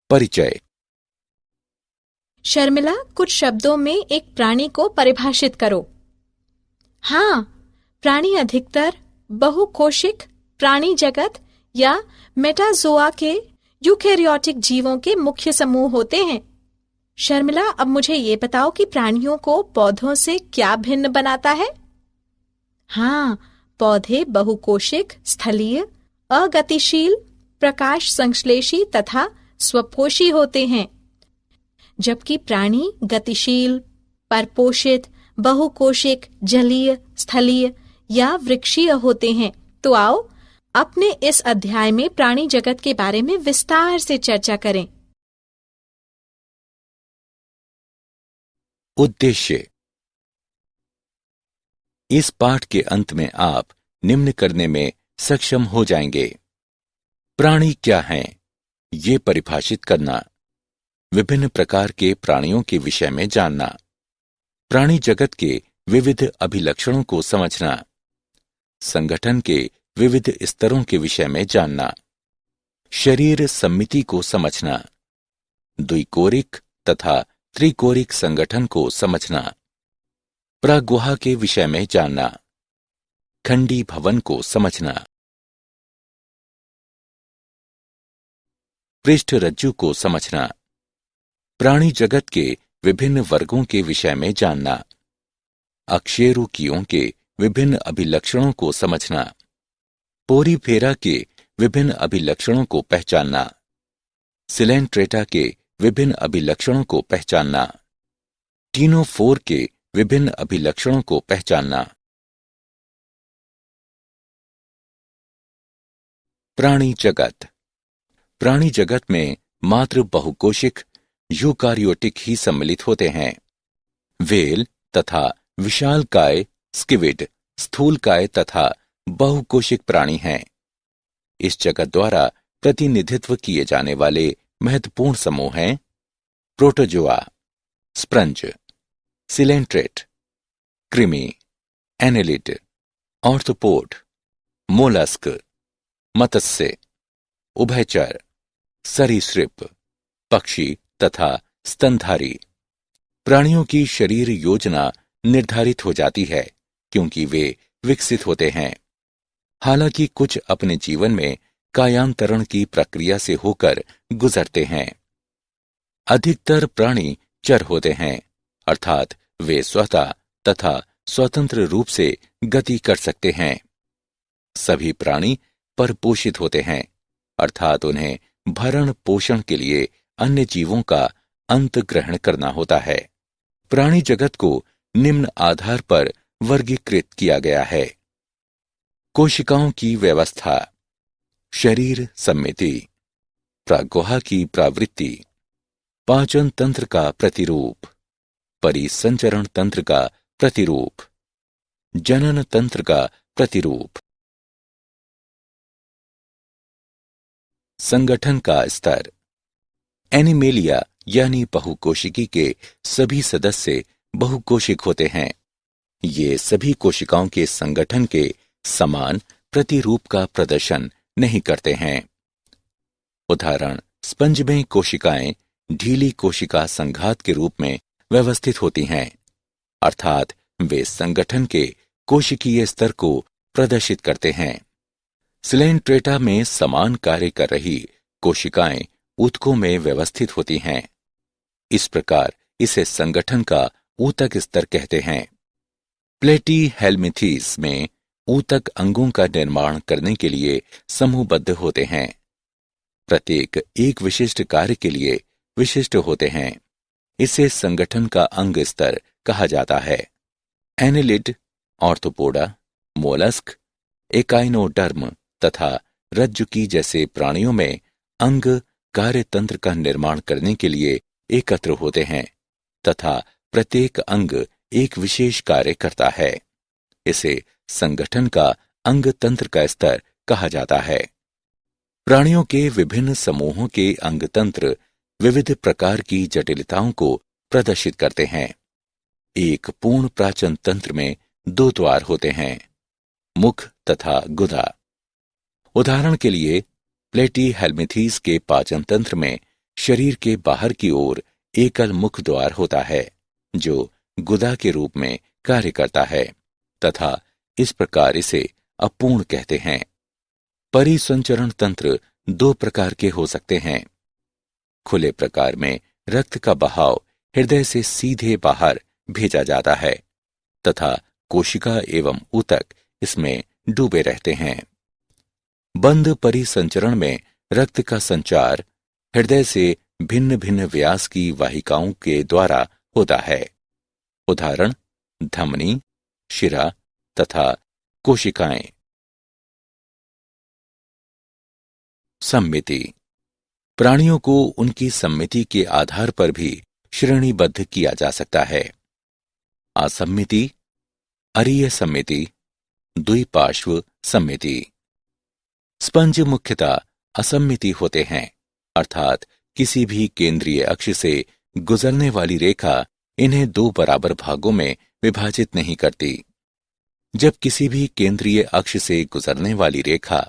परिचय। शर्मिला, कुछ शब्दों में एक प्राणी को परिभाषित करो। हाँ, प्राणी अधिकतर बहुकोशिक प्राणी जगत या मेटाजोआ के यूकेरियोटिक जीवों के मुख्य समूह होते हैं। शर्मिला, अब मुझे ये बताओ कि प्राणियों को पौधों से क्या भिन्न बनाता है? हाँ, पौधे बहुकोशिक, स्थलीय, अगतिशील, प्रकाश संश्लेषी तथा स्वपोषी होते हैं, जबकि प्राणी गतिशील, परपोषित, बहुकोशिक, जलीय, स्थलीय या वृक्षीय होते हैं। तो आओ अपने इस अध्याय में प्राणी जगत के बारे में विस्तार से चर्चा करें। उद्देश्य। इस पाठ के अंत में आप निम्न करने में सक्षम हो जाएंगे: प्राणी क्या हैं, ये परिभाषित करना, विभिन्न प्रकार के प्राणियों के विषय में जानना, प्राणी जगत के विविध अभिलक्षणों को समझना, संगठन के विविध स्तरों के विषय में जानना, शरीर सम्मिति को समझना, द्विकोरिक तथा त्रिकोरिक संगठन को समझना, प्रागुहा के विषय में जानना, खंडी भवन को समझना, पृष्ठ रज्जु को समझना, प्राणी जगत के विभिन्न वर्गों के विषय में जानना, अकशेरुकियों के विभिन्न अभिलक्षणों को समझना, पोरीफेरा के विभिन्न अभिलक्षणों को पहचानना, सिलेंट्रेटा के विभिन्न अभिलक्षणों को पहचानना, टीनोफोर के विभिन्न अभिलक्षणों को पहचानना। प्राणी जगत। प्राणी जगत में मात्र बहुकोशिक यूकारियोटिक ही सम्मिलित होते हैं। व्हेल तथा विशालकाय स्क्विड स्थूलकाय तथा बहुकोशिक प्राणी हैं। इस जगत द्वारा प्रतिनिधित्व किए जाने वाले महत्वपूर्ण समूह हैं: प्रोटोजोआ, स्पंज, सिलेंट्रेट, कृमि, एनेलिड, ऑर्थ्रोपोड, मोलस्क, मत्स्य, उभयचर, सरीसृप, पक्षी तथा स्तनधारी। प्राणियों की शरीर योजना निर्धारित हो जाती है क्योंकि वे विकसित होते हैं। हालांकि कुछ अपने जीवन में कायांतरण की प्रक्रिया से होकर गुजरते हैं। अधिकतर प्राणी चर होते हैं, अर्थात वे स्वतः तथा स्वतंत्र रूप से गति कर सकते हैं। सभी प्राणी परपोषित होते हैं, अर्थात उन्हें भरण पोषण के लिए अन्य जीवों का अंत ग्रहण करना होता है। प्राणी जगत को निम्न आधार पर वर्गीकृत किया गया है: कोशिकाओं की व्यवस्था, शरीर सम्मिति, प्रागुहा की प्रवृत्ति, पाचन तंत्र का प्रतिरूप, परिसंचरण तंत्र का प्रतिरूप, जनन तंत्र का प्रतिरूप। संगठन का स्तर। एनिमेलिया यानी बहुकोशिकी के सभी सदस्य बहुकोशिक होते हैं। ये सभी कोशिकाओं के संगठन के समान प्रतिरूप का प्रदर्शन नहीं करते हैं। उदाहरण: स्पंज में कोशिकाएं ढीली कोशिका संघात के रूप में व्यवस्थित होती हैं, अर्थात वे संगठन के कोशिकीय स्तर को प्रदर्शित करते हैं। सिलेंट्रेटा में समान कार्य कर रही कोशिकाएं ऊतकों में व्यवस्थित होती हैं। इस प्रकार इसे संगठन का ऊतक स्तर कहते हैं। प्लेटीहेल्मिंथीज में ऊतक अंगों का निर्माण करने के लिए समूहबद्ध होते हैं। प्रत्येक एक विशिष्ट कार्य के लिए विशिष्ट होते हैं। इसे संगठन का अंग स्तर कहा जाता है। एनेलिड, ऑर्थ्रोपोडा, मोलस्क, एकाइनोडर्म तथा रज्जुकी जैसे प्राणियों में अंग कार्यतंत्र का निर्माण करने के लिए एकत्र होते हैं तथा प्रत्येक अंग एक विशेष कार्य करता है। इसे संगठन का अंग तंत्र का स्तर कहा जाता है। प्राणियों के विभिन्न समूहों के अंग तंत्र विविध प्रकार की जटिलताओं को प्रदर्शित करते हैं। एक पूर्ण प्राचन तंत्र में 2 द्वार होते हैं: मुख तथा गुदा। उदाहरण के लिए प्लेटीहेल्मिंथीज के पाचन तंत्र में शरीर के बाहर की ओर एकल मुख द्वार होता है जो गुदा के रूप में कार्य करता है तथा इस प्रकार इसे अपूर्ण कहते हैं। परिसंचरण तंत्र दो प्रकार के हो सकते हैं। खुले प्रकार में रक्त का बहाव हृदय से सीधे बाहर भेजा जाता है तथा कोशिका एवं ऊतक इसमें डूबे रहते हैं। बंद परिसंचरण में रक्त का संचार हृदय से भिन्न भिन्न व्यास की वाहिकाओं के द्वारा होता है। उदाहरण धमनी, शिरा तथा कोशिकाएं। सम्मिति। प्राणियों को उनकी सम्मिति के आधार पर भी श्रेणीबद्ध किया जा सकता है। असम्मिति, अरीय सम्मिति, द्विपार्श्व सम्मिति। स्पंज मुख्यतः असम्मिति होते हैं, अर्थात किसी भी केंद्रीय अक्ष से गुजरने वाली रेखा इन्हें दो बराबर भागों में विभाजित नहीं करती। जब किसी भी केंद्रीय अक्ष से गुजरने वाली रेखा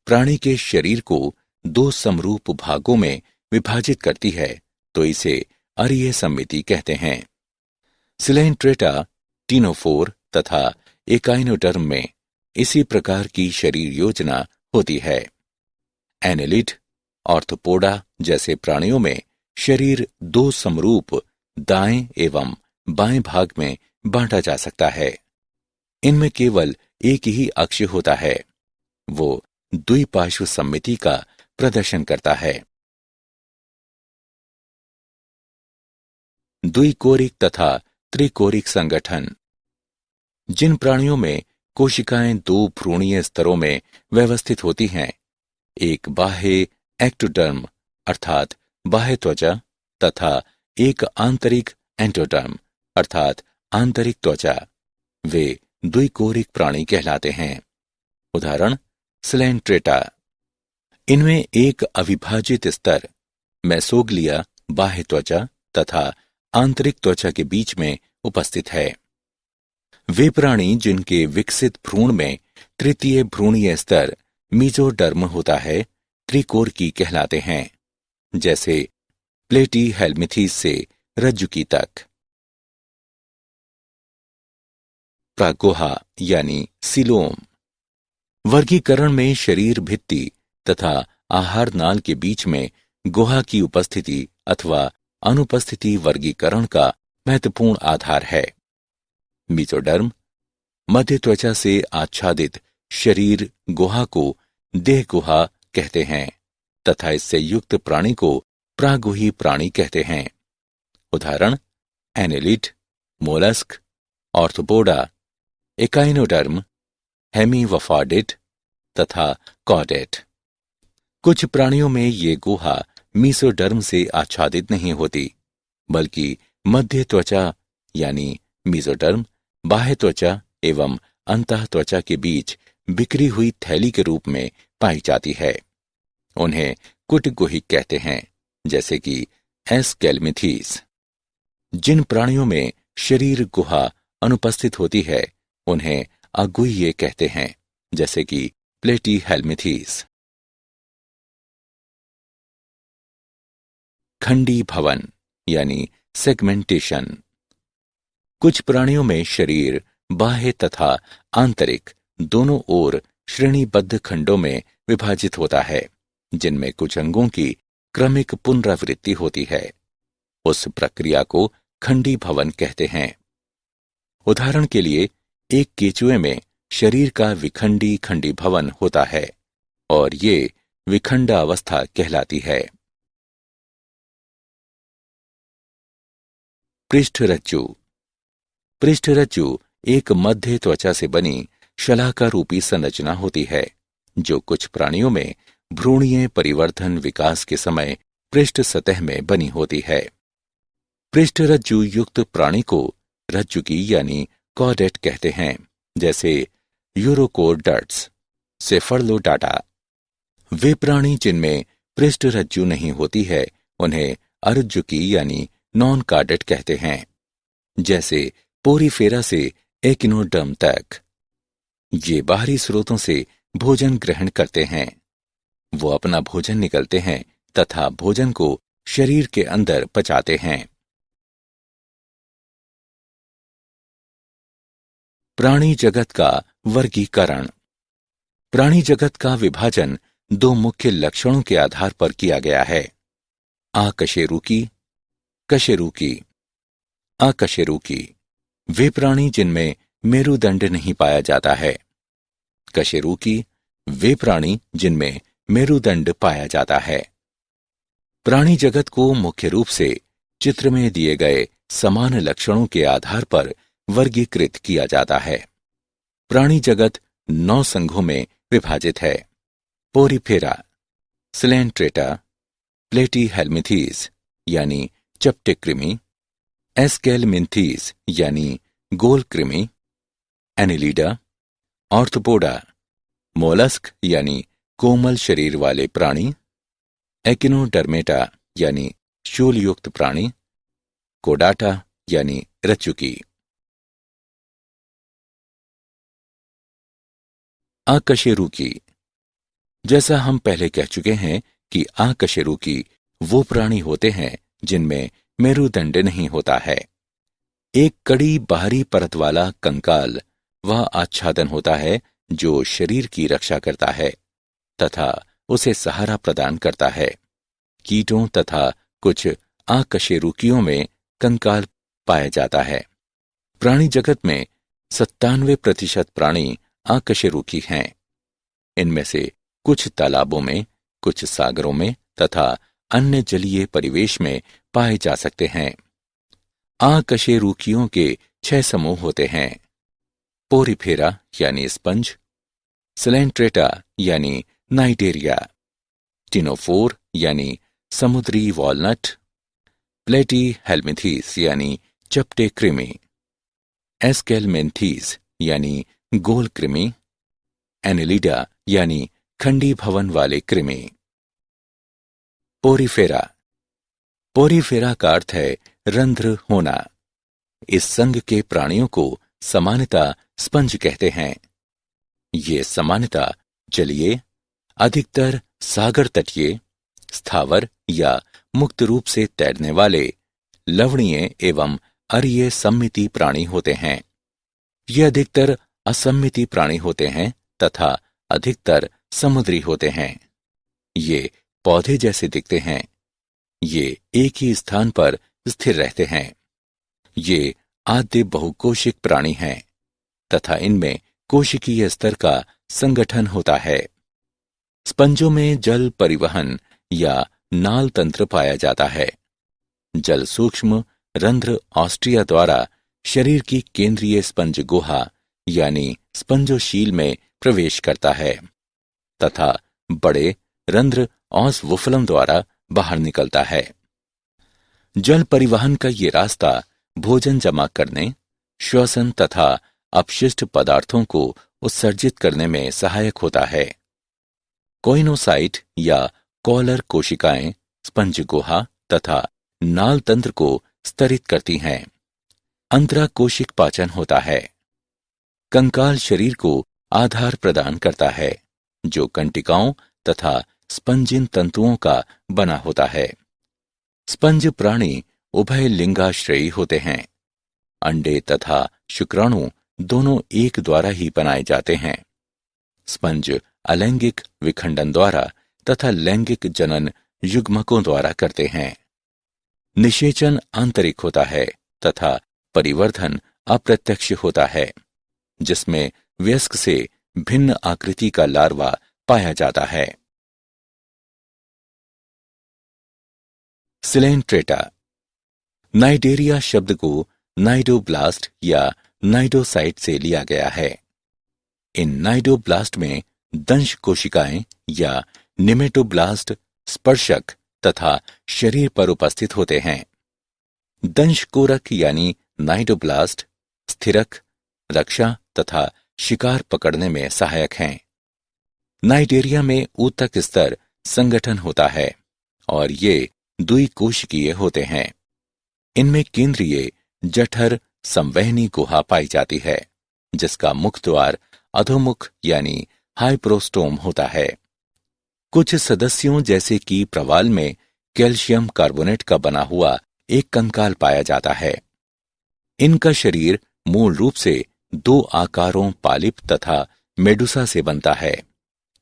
प्राणी के शरीर को दो समरूप भागों में विभाजित करती है तो इसे अरीय सम्मिति कहते हैं। सिलेंट्रेटा, टीनोफोर तथा एकाइनोडर्म में इसी प्रकार की शरीर योजना होती है। एनेलिड, ऑर्थोपोडा जैसे प्राणियों में शरीर दो समरूप दाएं एवं बाएं भाग में बांटा जा सकता है। इनमें केवल एक ही अक्ष होता है, वो द्विपार्श्व सम्मिति का प्रदर्शन करता है। द्विकोरिक तथा त्रिकोरिक संगठन। जिन प्राणियों में कोशिकाएं दो भ्रूणीय स्तरों में व्यवस्थित होती हैं, एक बाह्य एक्टोडर्म अर्थात बाह्य त्वचा तथा एक आंतरिक एंडोडर्म अर्थात आंतरिक त्वचा, वे द्विकोरिक प्राणी कहलाते हैं। उदाहरण सिलेंट्रेटा। इनमें एक अविभाजित स्तर मेसोग्लिया बाह्य त्वचा तथा आंतरिक त्वचा के बीच में उपस्थित है। वे प्राणी जिनके विकसित भ्रूण में तृतीय भ्रूणीय स्तर मीजोडर्म होता है, त्रिकोरकी कहलाते हैं, जैसे प्लेटीहेल्मिंथेस से रज्जुकी तक। प्रागुहा यानी सीलोम। वर्गीकरण में शरीर भित्ति तथा आहार नाल के बीच में गुहा की उपस्थिति अथवा अनुपस्थिति वर्गीकरण का महत्वपूर्ण आधार है। मीजोडर्म मध्य त्वचा से आच्छादित शरीर गुहा को देह गुहा कहते हैं तथा इससे युक्त प्राणी को प्रागुही प्राणी कहते हैं। उदाहरण एनेलिड, मोलस्क, ऑर्थोपोडा, एकाइनोडर्म, हेमीवफॉर्डिड तथा कॉडेट। कुछ प्राणियों में ये गुहा मीसोडर्म से आच्छादित नहीं होती, बल्कि मध्य त्वचा यानी मीजोडर्म बाह्य त्वचा एवं अंतः त्वचा के बीच बिखरी हुई थैली के रूप में पाई जाती है। उन्हें कुटगुहिक कहते हैं, जैसे कि एस्केल्मिंथेस। जिन प्राणियों में शरीर गुहा अनुपस्थित होती है उन्हें अगुह्य कहते हैं, जैसे कि प्लेटीहेल्मिंथेस। खंडी भवन यानी सेगमेंटेशन। कुछ प्राणियों में शरीर बाह्य तथा आंतरिक दोनों ओर श्रेणीबद्ध खंडों में विभाजित होता है, जिनमें कुछ अंगों की क्रमिक पुनरावृत्ति होती है। उस प्रक्रिया को खंडी भवन कहते हैं। उदाहरण के लिए एक केंचुए में शरीर का विखंडी खंडी भवन होता है और ये विखंडावस्था कहलाती है। पृष्ठरज्जु। पृष्ठरज्जु एक मध्य त्वचा से बनी शलाका रूपी संरचना होती है, जो कुछ प्राणियों में भ्रूणीय परिवर्धन विकास के समय पृष्ठ सतह में बनी होती है। पृष्ठरज्जु युक्त प्राणी को रज्जुकी यानी कॉडेट कहते हैं, जैसे यूरोकोडर्ट्स, सेफर्लोडाटा। वे प्राणी जिनमें पृष्ठरज्जु नहीं होती है उन्हें अरज्जुकी यानी नॉन कार्डेट कहते हैं, जैसे पोरीफेरा से एकिनोडर्म तक। ये बाहरी स्रोतों से भोजन ग्रहण करते हैं। वो अपना भोजन निगलते हैं तथा भोजन को शरीर के अंदर पचाते हैं। प्राणी जगत का वर्गीकरण। प्राणी जगत का विभाजन दो मुख्य लक्षणों के आधार पर किया गया है, आकशेरुकी, कशेरुकी। आकशेरुकी वे प्राणी जिनमें मेरुदंड नहीं पाया जाता है। कशेरुकी वे प्राणी जिनमें मेरुदंड पाया जाता है। प्राणी जगत को मुख्य रूप से चित्र में दिए गए समान लक्षणों के आधार पर वर्गीकृत किया जाता है। प्राणी जगत 9 संघों में विभाजित है। पोरीफेरा, सिलेंट्रेटा, प्लेटीहेल्मिंथीज यानी चपटे कृमि, एस्केलमिंथीज यानी गोल कृमि, एनिलीडा, ऑर्थोपोडा, मोलस्क यानी कोमल शरीर वाले प्राणी, एकिनोडर्मेटा यानी शूलयुक्त प्राणी, कोडाटा यानी रज्जुकी। आकशेरुकी। जैसा हम पहले कह चुके हैं कि आकशेरुकी वो प्राणी होते हैं जिनमें मेरुदंड नहीं होता है। एक कड़ी बाहरी परत वाला कंकाल वह आच्छादन होता है जो शरीर की रक्षा करता है तथा उसे सहारा प्रदान करता है। कीटों तथा कुछ आकशेरुकियों में कंकाल पाया जाता है। प्राणी जगत में 97% प्राणी आकशेरुकी हैं। इनमें से कुछ तालाबों में, कुछ सागरों में तथा अन्य जलीय परिवेश में पाए जा सकते हैं। आकशेरुकियों के 6 समूह होते हैं। पोरीफेरा यानी स्पंज, सिलेंट्रेटा यानी नाइटेरिया, टिनोफोर यानी समुद्री वॉलनट, प्लेटीहेल्मिंथीज यानी चपटे कृमि, एस्केलमिंथीज यानी गोल कृमि, एनिलीडा यानी खंडी भवन वाले कृमि। पोरीफेरा। पोरीफेरा का अर्थ है रंध्र होना। इस संघ के प्राणियों को सामान्यतः स्पंज कहते हैं। ये सामान्यतः जलीय, अधिकतर सागर तटीय, स्थावर या मुक्त रूप से तैरने वाले लवणीय एवं अरीय सम्मिति प्राणी होते हैं। ये अधिकतर असम्मिति प्राणी होते हैं तथा अधिकतर समुद्री होते हैं। ये पौधे जैसे दिखते हैं। ये एक ही स्थान पर स्थिर रहते हैं। ये आद्य बहुकोशिक प्राणी हैं तथा इनमें कोशिकीय स्तर का संगठन होता है। स्पंजों में जल परिवहन या नाल तंत्र पाया जाता है। जल सूक्ष्म रंध्र ऑस्ट्रिया द्वारा शरीर की केंद्रीय स्पंज गुहा यानी स्पंजोशील में प्रवेश करता है तथा बड़े रंध्र ऑस्वुफलम द्वारा बाहर निकलता है। जल परिवहन का ये रास्ता भोजन जमा करने, श्वसन तथा अपशिष्ट पदार्थों को उत्सर्जित करने में सहायक होता है। कोइनोसाइट या कॉलर कोशिकाएं स्पंज गुहा तथा नाल तंत्र को स्तरित करती हैं। अंतराकोशिक पाचन होता है। कंकाल शरीर को आधार प्रदान करता है जो कंटिकाओं तथा स्पंजिन तंतुओं का बना होता है। स्पंज प्राणी उभय लिंगाश्रयी होते हैं। अंडे तथा शुक्राणु दोनों एक द्वारा ही बनाए जाते हैं। स्पंज अलैंगिक विखंडन द्वारा तथा लैंगिक जनन युग्मकों द्वारा करते हैं। निषेचन आंतरिक होता है तथा परिवर्धन अप्रत्यक्ष होता है, जिसमें वयस्क से भिन्न आकृति का लार्वा पाया जाता है। सिलेंट्रेटा। नाइडेरिया शब्द को नाइडोब्लास्ट या नाइडोसाइट से लिया गया है। इन नाइडोब्लास्ट में दंश कोशिकाएं या निमेटोब्लास्ट स्पर्शक तथा शरीर पर उपस्थित होते हैं। दंश कोरक यानी नाइडोब्लास्ट स्थिरक, रक्षा तथा शिकार पकड़ने में सहायक हैं। नाइडेरिया में ऊतक स्तर संगठन होता है और ये द्विकोशिकीय होते हैं। इनमें केंद्रीय जठर संवहनी गुहा पाई जाती है, जिसका मुख द्वार अधोमुख यानी हाइप्रोस्टोम होता है। कुछ सदस्यों जैसे कि प्रवाल में कैल्शियम कार्बोनेट का बना हुआ एक कंकाल पाया जाता है। इनका शरीर मूल रूप से दो आकारों पालिप तथा मेडुसा से बनता है।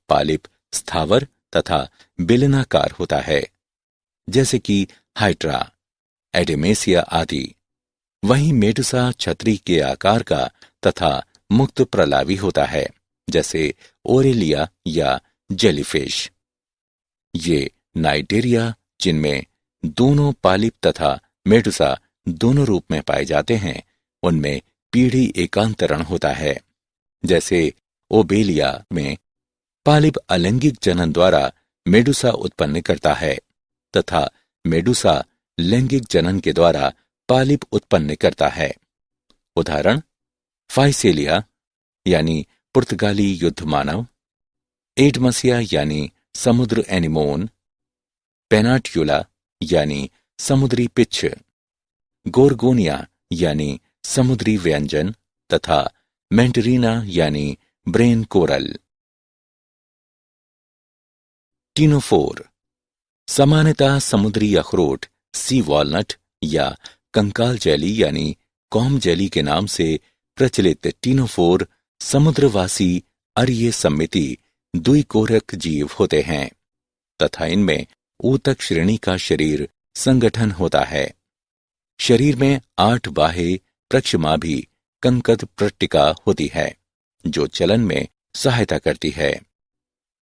पालिप स्थावर तथा बेलनाकार होता है, जैसे कि हाइड्रा, एडेमेसिया आदि। वहीं मेडुसा छतरी के आकार का तथा मुक्त प्रलावी होता है, जैसे ओरेलिया या जेलीफिश। ये नाइटेरिया, जिनमें दोनों पालिप तथा मेडुसा दोनों रूप में पाए जाते हैं, उनमें पीढ़ी एकांतरण होता है। जैसे ओबेलिया में पालिप अलैंगिक जनन द्वारा मेडुसा उत्पन्न करता है तथा मेडुसा लैंगिक जनन के द्वारा पालिप उत्पन्न करता है। उदाहरण फाइसेलिया यानी पुर्तगाली युद्ध मानव, एडमसिया यानी समुद्र एनिमोन, पेनाट्यूला यानी समुद्री पिच्छ, गोर्गोनिया यानी समुद्री व्यंजन तथा मेंटरीना यानी ब्रेन कोरल। टीनोफोर सामान्यतः समुद्री अखरोट, सी वॉलनट या कंकाल जेली यानी कॉम जेली के नाम से प्रचलित टीनोफोर समुद्रवासी अरीय सम्मिति द्विकोरक जीव होते हैं तथा इनमें ऊतक श्रेणी का शरीर संगठन होता है। शरीर में 8 बाह्य प्रक्षमाभी कंकद पट्टिका होती है, जो चलन में सहायता करती है।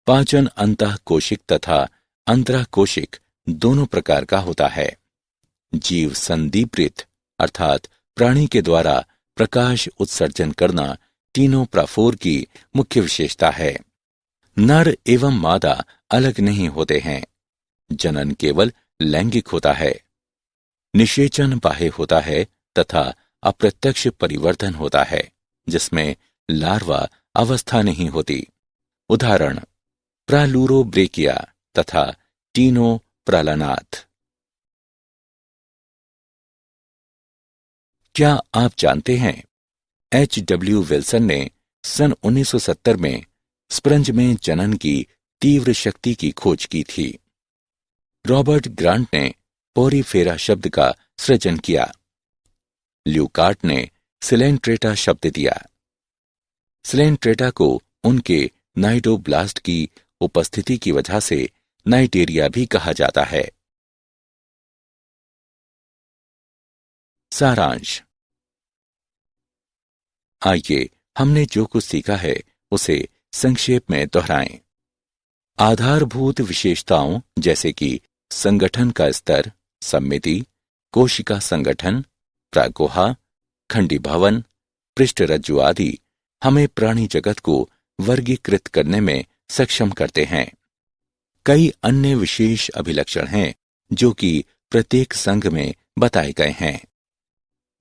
पाचन अंतःकोशिक तथा अंतराकोशिक दोनों प्रकार का होता है। जीव संदीप्रित अर्थात प्राणी के द्वारा प्रकाश उत्सर्जन करना टीनोप्राफोर की मुख्य विशेषता है। नर एवं मादा अलग नहीं होते हैं। जनन केवल लैंगिक होता है। निषेचन बाह्य होता है तथा अप्रत्यक्ष परिवर्तन होता है, जिसमें लार्वा अवस्था नहीं होती। उदाहरण प्रालूरोब्रेकिया तथा टीनो प्रालानाथ। क्या आप जानते हैं, H.W. विल्सन ने सन 1970 में स्पंज में जनन की तीव्र शक्ति की खोज की थी। रॉबर्ट ग्रांट ने पोरीफेरा शब्द का सृजन किया। ल्यूकार्ट ने सिलेंट्रेटा शब्द दिया। सिलेंट्रेटा को उनके नाइडोब्लास्ट की उपस्थिति की वजह से नाइटेरिया भी कहा जाता है। सारांश। आइए हमने जो कुछ सीखा है उसे संक्षेप में दोहराएं। आधारभूत विशेषताओं जैसे कि संगठन का स्तर, सम्मिति, कोशिका संगठन, प्रागुहा, खंडीभवन, पृष्ठरज्जु आदि हमें प्राणी जगत को वर्गीकृत करने में सक्षम करते हैं। कई अन्य विशेष अभिलक्षण हैं जो कि प्रत्येक संघ में बताए गए हैं।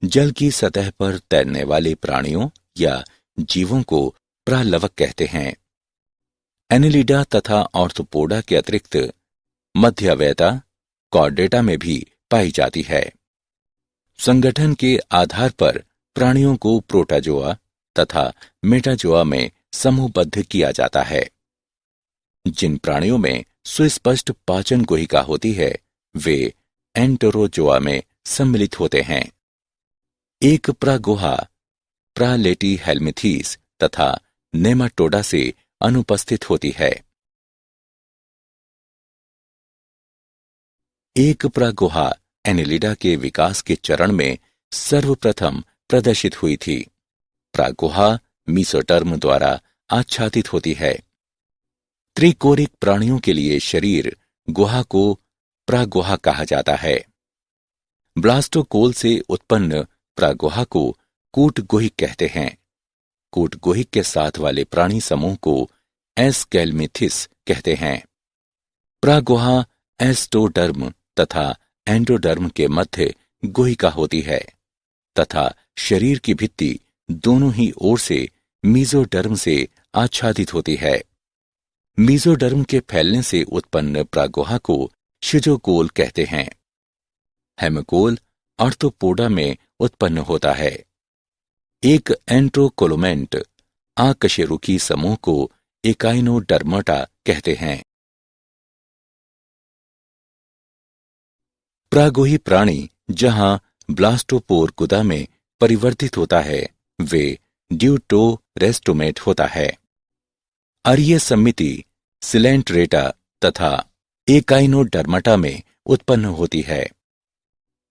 जल की सतह पर तैरने वाले प्राणियों या जीवों को प्रालवक कहते हैं। एनेलिडा तथा ऑर्थोपोडा के अतिरिक्त मध्यवयता कॉर्डेटा में भी पाई जाती है। संगठन के आधार पर प्राणियों को प्रोटाजोआ तथा मेटाजोआ में समूहबद्ध किया जाता है। जिन प्राणियों में सुस्पष्ट पाचन गुहिका होती है, वे एंटरोजोआ में सम्मिलित होते हैं। एक प्रागुहा प्रालेटी हेल्मिथीस तथा नेमाटोडा से अनुपस्थित होती है। एक प्रागुहा एनेलिडा के विकास के चरण में सर्वप्रथम प्रदर्शित हुई थी। प्रागुहा मीसोटर्म द्वारा आच्छादित होती है। त्रिकोरिक प्राणियों के लिए शरीर गुहा को प्रागुहा कहा जाता है। ब्लास्टोकोल से उत्पन्न प्रागुहा को कूटगुहिक कहते हैं। कूटगुहिक के साथ वाले प्राणी समूह को एस्केल्मिथिस कहते हैं। प्रागुहा एस्टोडर्म तथा एंडोडर्म के मध्य गुहिका होती है तथा शरीर की भित्ति दोनों ही ओर से मीजोडर्म से आच्छादित होती है। मीजोडर्म के फैलने से उत्पन्न प्रागुहा को शिजोकोल कहते हैं। हेमकोल ऑर्थोपोडा में उत्पन्न होता है। एक एंट्रोकोलोमेंट आकशेरुकी समूह को एकाइनोडर्माटा कहते हैं। प्रागोही प्राणी जहां ब्लास्टोपोर गुदा में परिवर्तित होता है, वे ड्यूटोरेस्टोमेट होता है। अरीय समिति सिलेंट्रेटा तथा एकाइनोडर्माटा में उत्पन्न होती है।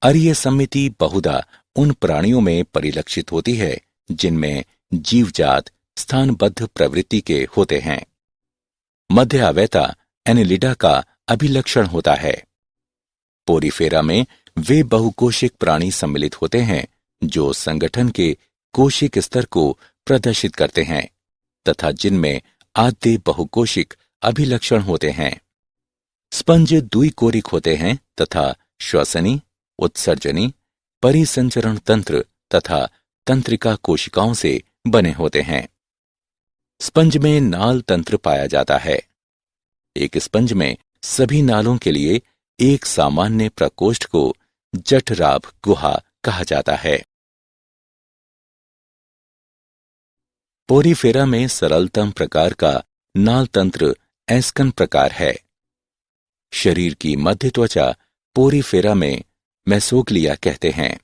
अरीय समिति बहुधा उन प्राणियों में परिलक्षित होती है जिनमें जीवजात स्थानबद्ध प्रवृत्ति के होते हैं। मध्य अवैता एनिलिडा का अभिलक्षण होता है। पोरीफेरा में वे बहुकोशिक प्राणी सम्मिलित होते हैं जो संगठन के कोशिक स्तर को प्रदर्शित करते हैं तथा जिनमें आद्य बहुकोशिक अभिलक्षण होते हैं। स्पंज द्विकोरिक होते हैं तथा श्वसनी, उत्सर्जनी, परिसंचरण तंत्र तथा तंत्रिका कोशिकाओं से बने होते हैं। स्पंज में नाल तंत्र पाया जाता है। एक स्पंज में सभी नालों के लिए एक सामान्य प्रकोष्ठ को जठराभ गुहा कहा जाता है। पोरीफेरा में सरलतम प्रकार का नाल तंत्र एस्कन प्रकार है। शरीर की मध्य त्वचा पोरीफेरा में मेसोग्लिया कहते हैं।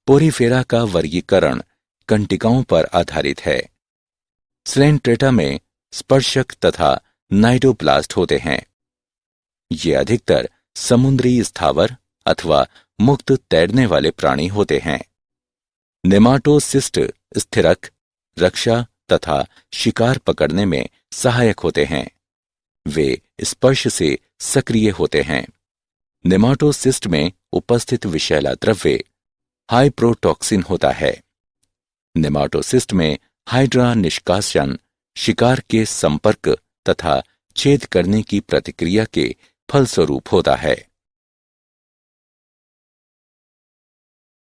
पोरीफेरा का वर्गीकरण कंटिकाओं पर आधारित है। सिलेंट्रेटा में स्पर्शक तथा नाइडोप्लास्ट होते हैं। ये अधिकतर समुद्री स्थावर अथवा मुक्त तैरने वाले प्राणी होते हैं। नेमाटोसिस्ट स्थिरक, रक्षा तथा शिकार पकड़ने में सहायक होते हैं। वे स्पर्श से सक्रिय होते हैं। नेमाटोसिस्ट में उपस्थित विषैला द्रव्य हाइप्रोटॉक्सिन होता है। नेमाटोसिस्ट में हाइड्रा निष्कासन शिकार के संपर्क तथा छेद करने की प्रतिक्रिया के फलस्वरूप होता है।